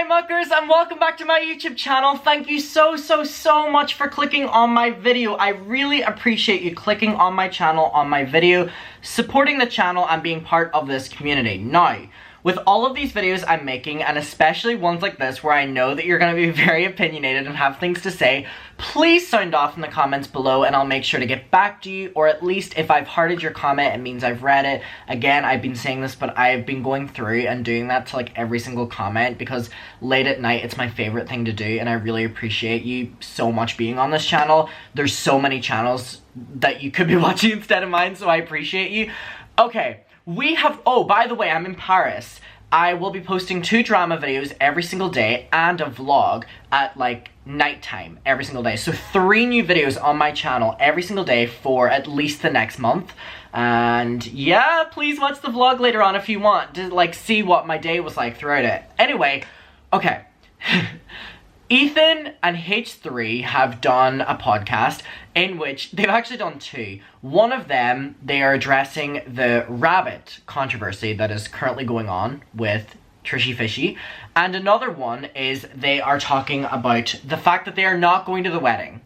Hi muckers, and welcome back to my YouTube channel. Thank you so much for clicking on my video. I really appreciate you clicking on my channel, on my video, supporting the channel and being part of this community. Now, with all of these videos I'm making, and especially ones like this where I know that you're going to be very opinionated and have things to say, please sound off in the comments below and I'll make sure to get back to you, or at least if I've hearted your comment, it means I've read it. Again, I've been saying this, but I've been going through and doing that to like every single comment because late at night it's my favorite thing to do, and I really appreciate you so much being on this channel. There's so many channels that you could be watching instead of mine, so I appreciate you. Okay. We have, oh, by the way, I'm in Paris. I will be posting 2 drama videos every single day and a vlog at like nighttime every single day. So 3 new videos on my channel every single day for at least the next month. And yeah, please watch the vlog later on if you want to like see what my day was like throughout it. Anyway, okay. Ethan and H3 have done a podcast in which they've actually done 2. One of them, they are addressing the rabbit controversy that is currently going on with Trisha Paytas, and another one is they are talking about the fact that they are not going to the wedding.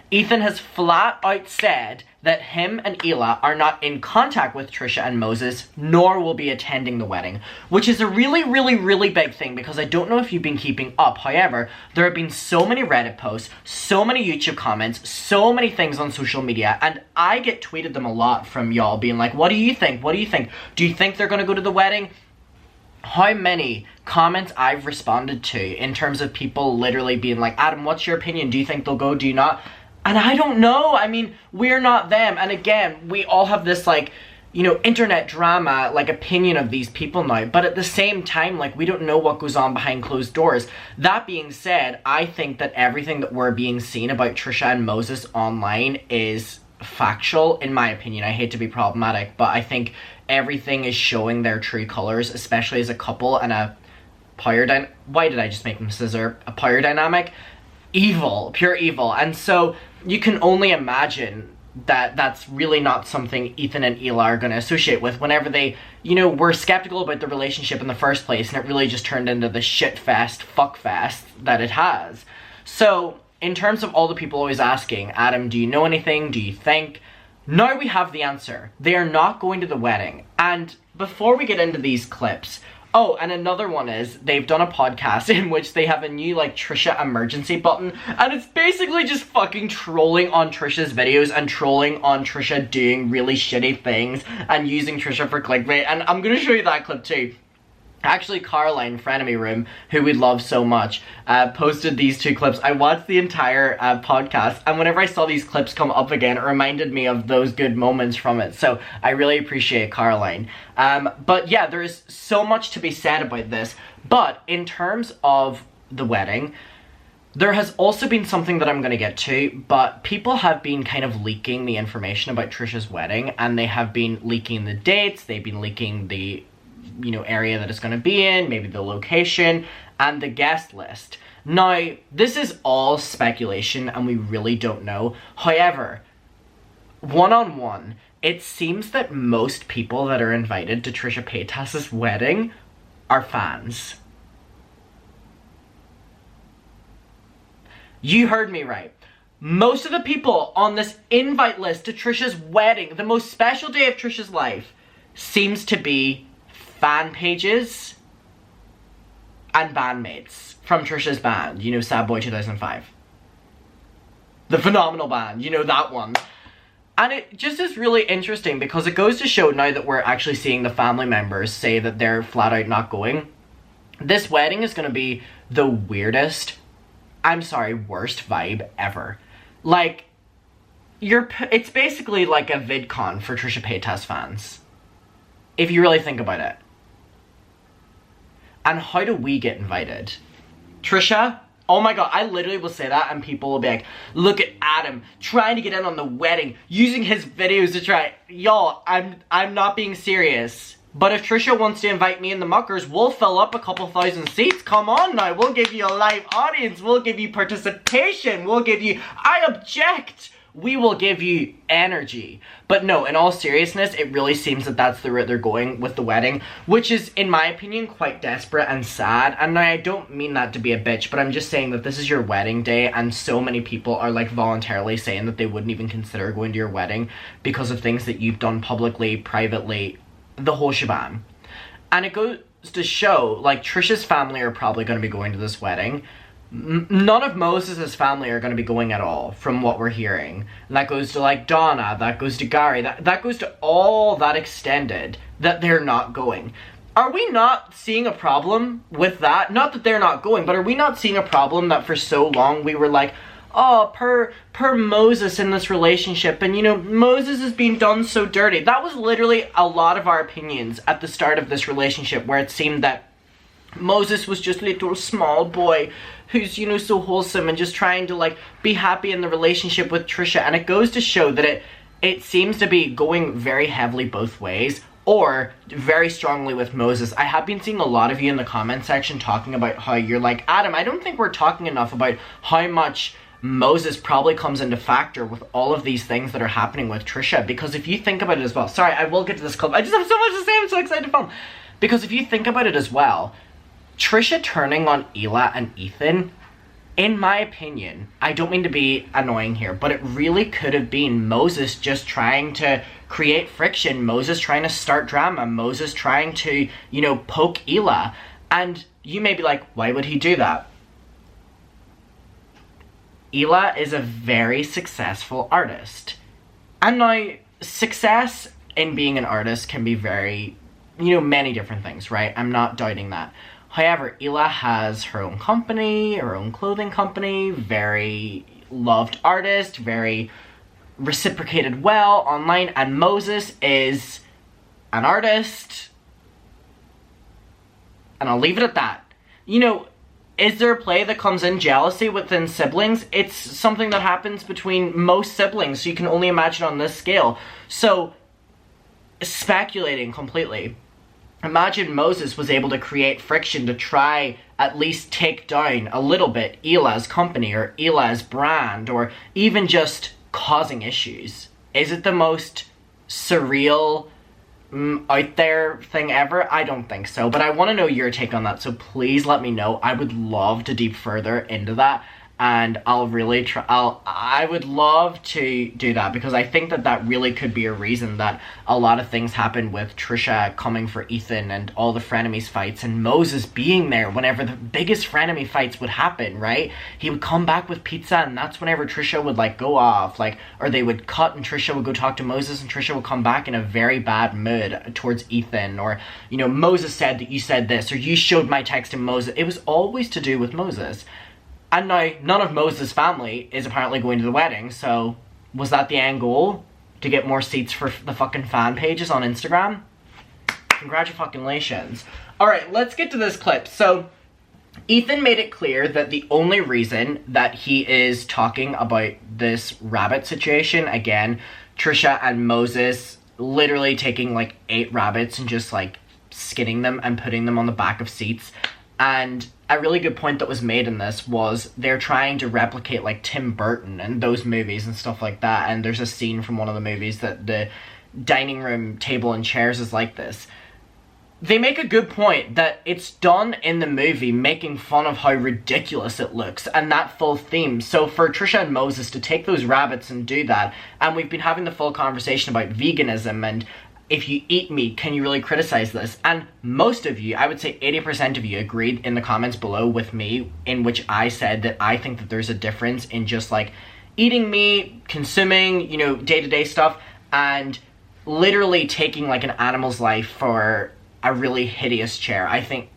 Ethan has flat out said that him and Ela are not in contact with Trisha and Moses, nor will be attending the wedding, which is a really big thing because I don't know if you've been keeping up. However, there have been so many Reddit posts, so many YouTube comments, so many things on social media, and I get tweeted them a lot from y'all being like, what do you think? What do you think? Do you think they're gonna go to the wedding? How many comments I've responded to in terms of people literally being like, Adam, what's your opinion? Do you think they'll go? Do you not? And I don't know. I mean, we're not them. And again, we all have this like, you know, internet drama, like opinion of these people now. But at the same time, like we don't know what goes on behind closed doors. That being said, I think that everything that we're being seen about Trisha and Moses online is factual, in my opinion. I hate to be problematic, but I think everything is showing their true colors, especially as a couple and a power dynamic. Why did I just make them scissor? A power dynamic? Evil, pure evil. And so you can only imagine that that's really not something Ethan and Ela are going to associate with whenever they, you know, were skeptical about the relationship in the first place, and it really just turned into the shit fest, fuck fest that it has. So in terms of all the people always asking, Adam, do you know anything? Do you think? Now we have the answer. They are not going to the wedding. And before we get into these clips, oh, and another one is, they've done a podcast in which they have a new, like, Trisha emergency button, and it's basically just fucking trolling on Trisha's videos and trolling on Trisha doing really shitty things and using Trisha for clickbait, and I'm gonna show you that clip too. Actually, Caroline, Frenemy Room, who we love so much, posted these 2 clips. I watched the entire podcast, and whenever I saw these clips come up again, it reminded me of those good moments from it. So I really appreciate Caroline. But yeah, there is so much to be said about this. But in terms of the wedding, there has also been something that I'm going to get to, but people have been kind of leaking the information about Trisha's wedding, and they have been leaking the dates, they've been leaking the, you know, area that it's going to be in, maybe the location, and the guest list. Now, this is all speculation and we really don't know. However, one-on-one, it seems that most people that are invited to Trisha Paytas' wedding are fans. You heard me right. Most of the people on this invite list to Trisha's wedding, the most special day of Trisha's life, seems to be fan pages and bandmates from Trisha's band, you know, Sad Boy 2005. The phenomenal band, you know, that one. And it just is really interesting because it goes to show now that we're actually seeing the family members say that they're flat out not going. This wedding is going to be the weirdest, I'm sorry, worst vibe ever. Like, it's basically like a VidCon for Trisha Paytas fans, if you really think about it. And how do we get invited? Trisha? Oh my god, I literally will say that and people will be like, look at Adam trying to get in on the wedding, using his videos to try. Y'all, I'm not being serious. But if Trisha wants to invite me and the muckers, we'll fill up a couple thousand seats. Come on now, we'll give you a live audience, we'll give you participation, we'll give you, I object. we will give you energy. But no, in all seriousness, it really seems that that's the route they're going with the wedding, which is, in my opinion, quite desperate and sad. And I don't mean that to be a bitch, but I'm just saying that this is your wedding day, and so many people are like voluntarily saying that they wouldn't even consider going to your wedding because of things that you've done publicly, privately, the whole shebang. And it goes to show, like, Trisha's family are probably going to be going to this wedding. None of Moses' family are going to be going at all, from what we're hearing. And that goes to, like, Donna, that goes to Gary, that goes to all that extended, that they're not going. Are we not seeing a problem with that? Not that they're not going, but are we not seeing a problem that for so long we were like, oh, per Moses in this relationship, and, you know, Moses is being done so dirty. That was literally a lot of our opinions at the start of this relationship, where it seemed that Moses was just a little small boy who's, you know, so wholesome and just trying to, like, be happy in the relationship with Trisha. And it goes to show that it seems to be going very heavily both ways, or very strongly with Moses. I have been seeing a lot of you in the comment section talking about how you're like, Adam, I don't think we're talking enough about how much Moses probably comes into factor with all of these things that are happening with Trisha. Because if you think about it as well, sorry, I will get to this clip, I just have so much to say, I'm so excited to film. Because if you think about it as well, Trisha turning on Hila and Ethan, in my opinion, I don't mean to be annoying here, but it really could have been Moses just trying to create friction, Moses trying to start drama, Moses trying to, you know, poke Hila. And you may be like, why would he do that? Hila is a very successful artist. And now, success in being an artist can be very, you know, many different things, right? I'm not doubting that. However, Hila has her own company, her own clothing company, very loved artist, very reciprocated well online, and Moses is an artist. And I'll leave it at that. You know, is there a play that comes in jealousy within siblings? It's something that happens between most siblings, so you can only imagine on this scale. So, speculating completely, imagine Moses was able to create friction to try at least take down a little bit Hila's company or Hila's brand, or even just causing issues. Is it the most surreal, out there thing ever? I don't think so, but I want to know your take on that, so please let me know. I would love to deep further into that, and I'll really try. I would love to do that, because I think that that really could be a reason that a lot of things happen with Trisha coming for Ethan and all the frenemies fights, and Moses being there whenever the biggest frenemy fights would happen, right? He would come back with pizza, and that's whenever Trisha would, like, go off, like, or they would cut and Trisha would go talk to Moses, and Trisha would come back in a very bad mood towards Ethan, or, you know, Moses said that you said this, or you showed my text to Moses. It was always to do with Moses. And now, none of Moses' family is apparently going to the wedding, so was that the end goal? To get more seats for the fucking fan pages on Instagram? Congratulations. Alright, let's get to this clip. So, Ethan made it clear that the only reason that he is talking about this rabbit situation, again, Trisha and Moses literally taking like 8 rabbits and just like skinning them and putting them on the back of seats. And a really good point that was made in this was they're trying to replicate like Tim Burton and those movies and stuff like that. And there's a scene from one of the movies that the dining room table and chairs is like this. They make a good point that it's done in the movie making fun of how ridiculous it looks and that full theme. So for Trisha and Moses to take those rabbits and do that, and we've been having the full conversation about veganism and if you eat meat, can you really criticize this? And most of you, I would say 80% of you agreed in the comments below with me, in which I said that I think that there's a difference in just like eating meat, consuming, you know, day-to-day stuff, and literally taking like an animal's life for a really hideous chair. I think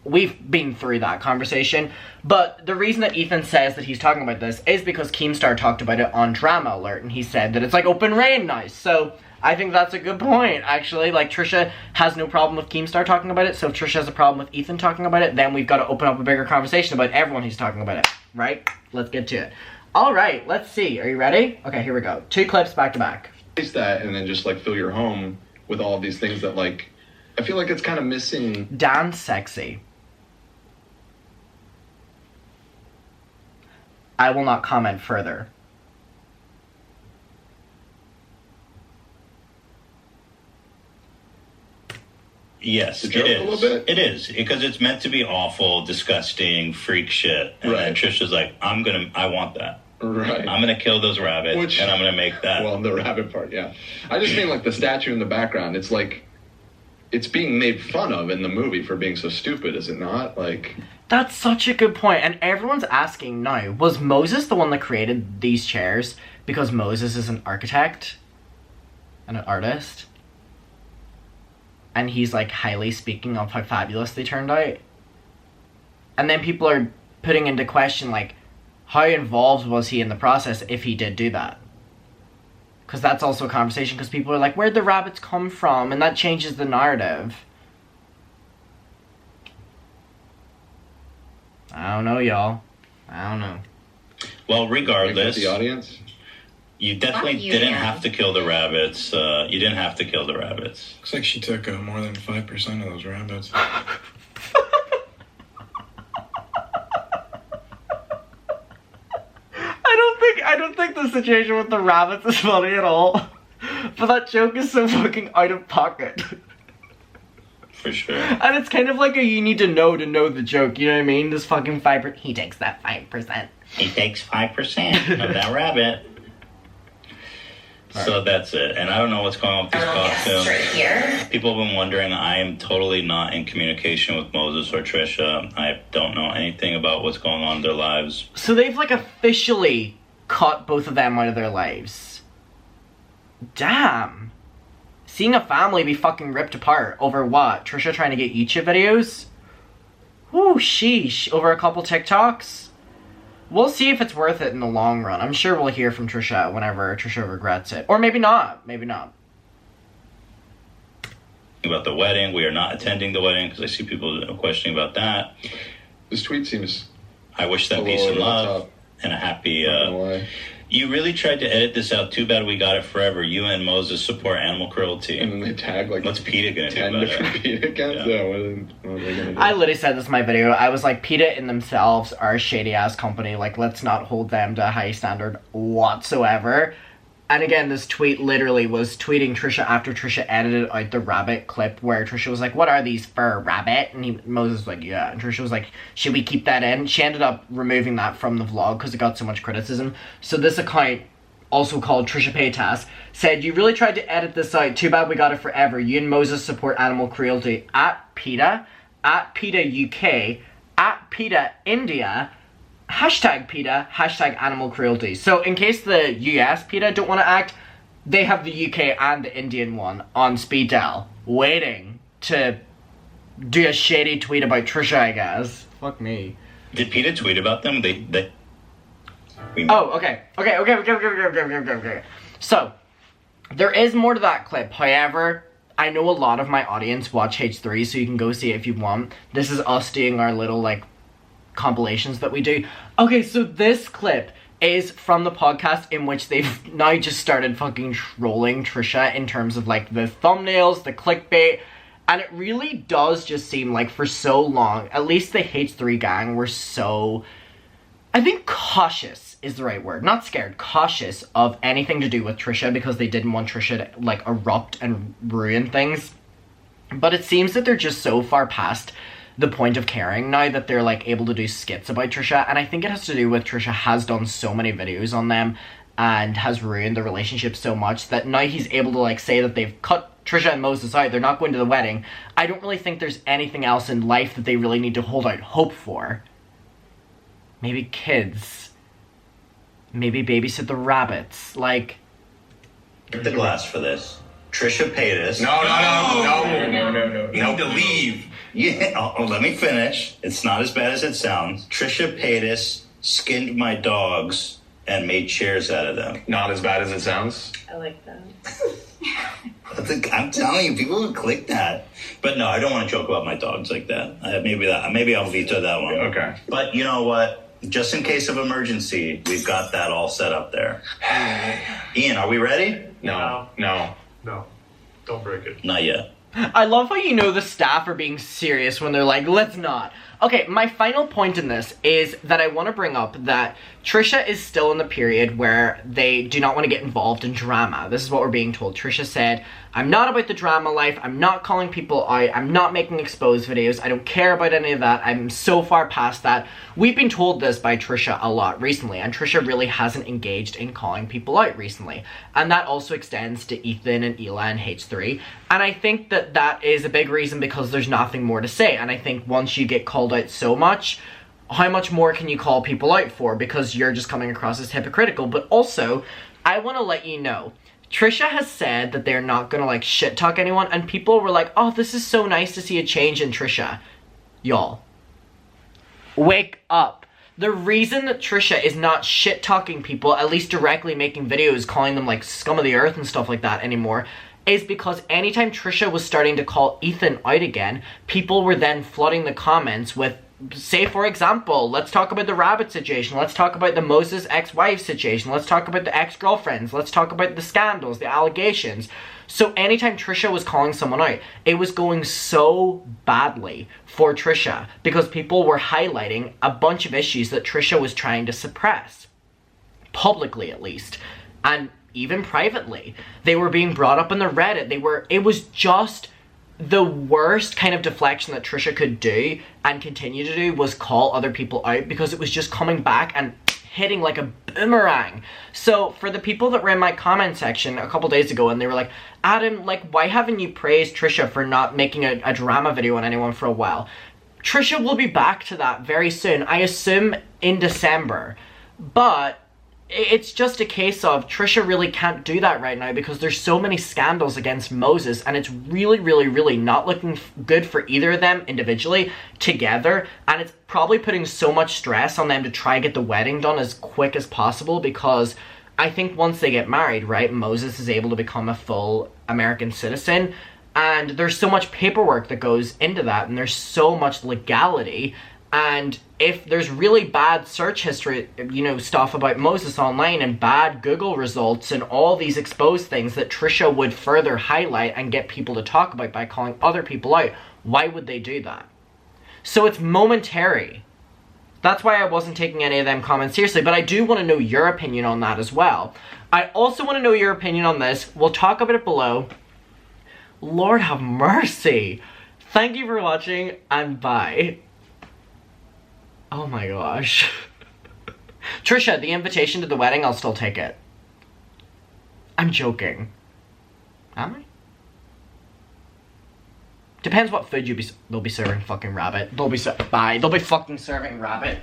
we've been through that conversation, but the reason that Ethan says that he's talking about this is because Keemstar talked about it on Drama Alert, and he said that it's like open rain now. So I think that's a good point, actually. Like, Trisha has no problem with Keemstar talking about it, so if Trisha has a problem with Ethan talking about it, then we've got to open up a bigger conversation about everyone who's talking about it, right? Let's get to it. Alright, let's see. Are you ready? Okay, here we go. 2 clips back to back. That, and then just, like, fill your home with all of these things that, like, I feel like it's kind of missing. Dan's sexy. I will not comment further. Yes, The it joke is. a little bit? It is, because it's meant to be awful, disgusting, freak shit. And then Trisha's like, I want that. Right. I'm gonna kill those rabbits, and I'm gonna make that. Well, the rabbit part, yeah. I just mean like the statue in the background. It's like it's being made fun of in the movie for being so stupid, is it not? Like That's such a good point. And everyone's asking now, was Moses the one that created these chairs because Moses is an architect and an artist? And he's like highly speaking of how fabulous they turned out. And then people are putting into question like, how involved was he in the process if he did do that? Because that's also a conversation, because people are like, where'd the rabbits come from? And that changes the narrative. I don't know, y'all. I don't know. Well, regardless, the audience, you definitely didn't have to kill the rabbits. You didn't have to kill the rabbits. Looks like she took more than 5% of those rabbits. I don't think the situation with the rabbits is funny at all. But that joke is so fucking out of pocket. For sure. And it's kind of like a you need to know the joke, you know what I mean? This fucking 5%. He takes that 5%. He takes 5% of that rabbit. So that's it. And I don't know what's going on with these costumes. Right here. People have been wondering. I am totally not in communication with Moses or Trisha. I don't know anything about what's going on in their lives. So they've like officially cut both of them out of their lives. Damn. Seeing a family be fucking ripped apart over what? Trisha trying to get YouTube videos? Whoo, sheesh. Over a couple TikToks? We'll see if it's worth it in the long run. I'm sure we'll hear from Trisha whenever Trisha regrets it. Or maybe not. Maybe not. About the wedding. We are not attending the wedding because I see people questioning about that. this tweet seems. I wish them peace and love and a happy... You really tried to edit this out. Too bad we got it forever. You and Moses support animal cruelty. And then they tag like what's PETA gonna do 10 about different it? PETA accounts. Yeah. What are they gonna do? I literally said this in my video. I was like, PETA in themselves are a shady ass company. Like, let's not hold them to a high standard whatsoever. And again, this tweet literally was tweeting Trisha after Trisha edited out the rabbit clip where Trisha was like, what are these for, rabbit? And Moses was like, yeah. And Trisha was like, should we keep that in? She ended up removing that from the vlog because it got so much criticism. So this account, also called Trisha Paytas, said, you really tried to edit this out. Too bad we got it forever. You and Moses support animal cruelty. At PETA UK, at PETA India, hashtag PETA, hashtag animal cruelty. So in case the US PETA don't want to act, they have the UK and the Indian one on speed dial, waiting to do a shady tweet about Trisha, I guess. Fuck me. Did PETA tweet about them? Oh, okay. Okay. So, there is more to that clip. However, I know a lot of my audience watch H3, so you can go see it if you want. This is us doing our little, like, compilations that we do. Okay, so this clip is from the podcast in which they've now just started fucking trolling Trisha in terms of, like, the thumbnails, the clickbait, and it really does just seem like for so long, at least the H3 gang were so, I think cautious is the right word. Not scared, cautious of anything to do with Trisha because they didn't want Trisha to, like, erupt and ruin things. But it seems that they're just so far past the point of caring now that they're, like, able to do skits about Trisha. And I think it has to do with Trisha has done so many videos on them and has ruined the relationship so much that now he's able to, like, say that they've cut Trisha and Moses out, they're not going to the wedding. I don't really think there's anything else in life that they really need to hold out hope for. Maybe kids. Maybe babysit the rabbits. Like... Get the glass for this. Trisha Paytas. No. You need to leave. Yeah, let me finish. It's not as bad as it sounds. Trisha Paytas skinned my dogs and made chairs out of them. Not as bad as it sounds. I like that. I'm telling you, people would click that. But no, I don't want to joke about my dogs like that. Maybe I'll veto that one. Okay. But you know what? Just in case of emergency, we've got that all set up there. Ian, are we ready? No. Don't break it. Not yet. I love how you know the staff are being serious when they're like, let's not. Okay, my final point in this is that I want to bring up that Trisha is still in the period where they do not want to get involved in drama. This is what we're being told. Trisha said, I'm not about the drama life, I'm not calling people out, I'm not making exposed videos, I don't care about any of that, I'm so far past that. We've been told this by Trisha a lot recently, and Trisha really hasn't engaged in calling people out recently. And that also extends to Ethan and Ela and H3. And I think that that is a big reason because there's nothing more to say. And I think once you get called out so much, how much more can you call people out for? Because you're just coming across as hypocritical. But also, I want to let you know, Trisha has said that they're not gonna like shit talk anyone, and people were like, oh, this is so nice to see a change in Trisha. Y'all, wake up. The reason that Trisha is not shit talking people, at least directly making videos calling them like scum of the earth and stuff like that anymore, is because anytime Trisha was starting to call Ethan out again, people were then flooding the comments with, say for example, let's talk about the rabbit situation, let's talk about the Moses ex-wife situation, let's talk about the ex-girlfriends, let's talk about the scandals, the allegations. So anytime Trisha was calling someone out, it was going so badly for Trisha because people were highlighting a bunch of issues that Trisha was trying to suppress. Publicly, at least. And even privately. They were being brought up in the Reddit. It was just the worst kind of deflection that Trisha could do and continue to do was call other people out because it was just coming back and hitting like a boomerang. So for the people that were in my comment section a couple days ago and they were like, Adam, like, why haven't you praised Trisha for not making a drama video on anyone for a while? Trisha will be back to that very soon. I assume in December. But it's just a case of Trisha really can't do that right now because there's so many scandals against Moses and it's really, really, really not looking good for either of them individually together, and it's probably putting so much stress on them to try and get the wedding done as quick as possible because I think once they get married, right, Moses is able to become a full American citizen, and there's so much paperwork that goes into that and there's so much legality. And if there's really bad search history, you know, stuff about Moses online and bad Google results and all these exposed things that Trisha would further highlight and get people to talk about by calling other people out, why would they do that? So it's momentary. That's why I wasn't taking any of them comments seriously, but I do want to know your opinion on that as well. I also want to know your opinion on this. We'll talk about it below. Lord have mercy. Thank you for watching, and bye. Oh my gosh. Trisha, the invitation to the wedding, I'll still take it. I'm joking. Am I? Depends what food they'll be serving fucking rabbit. They'll be fucking serving rabbit.